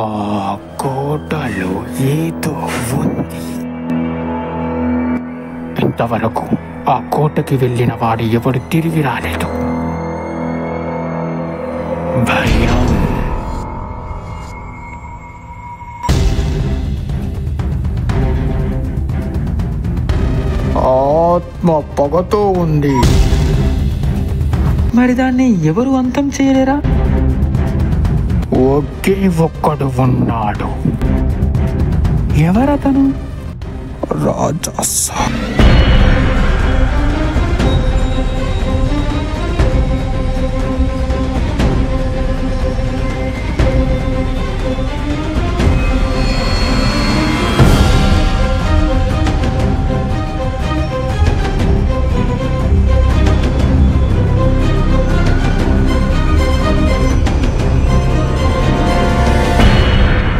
ఆ కోటలో ఏదో ఉంది. ఇంతవరకు ఆ కోటకి వెళ్ళిన వాడు ఎవడు తిరిగి రాలేదు. భయం. ఆత్మ పొగతో ఉంది. మరి దాన్ని ఎవరు అంతం చేయలేరా? ఒకే ఒక్కడు ఉన్నాడు. ఎవరతను? రాజా సాబ్.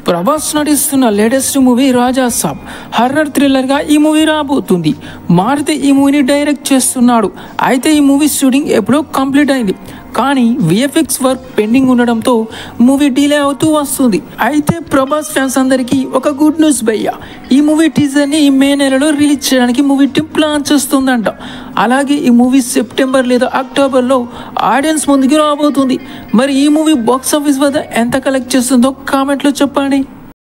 ప్రభాస్ నటిస్తున్న లేటెస్ట్ మూవీ రాజా సాబ్ హర్రర్ థ్రిల్లర్ గా ఈ మూవీ రాబోతుంది. మారుతి ఈ మూవీని డైరెక్ట్ చేస్తున్నాడు. అయితే ఈ మూవీ షూటింగ్ ఎప్పుడో కంప్లీట్ అయింది, కానీ విఎఫ్ఎక్స్ వర్క్ పెండింగ్ ఉండడంతో మూవీ డిలే అవుతూ వస్తుంది. అయితే ప్రభాస్ ఫ్యాన్స్ అందరికీ ఒక గుడ్ న్యూస్ భయ్య. ఈ మూవీ టీజర్ ని మే నెలలో రిలీజ్ చేయడానికి మూవీ టీం ప్లాన్ చేస్తుందంట. అలాగే ఈ మూవీ సెప్టెంబర్ లేదా అక్టోబర్లో ఆడియన్స్ ముందుకు రాబోతుంది. మరి ఈ మూవీ బాక్స్ ఆఫీస్ వద్ద ఎంత కలెక్ట్ చేస్తుందో కామెంట్లో చెప్పండి.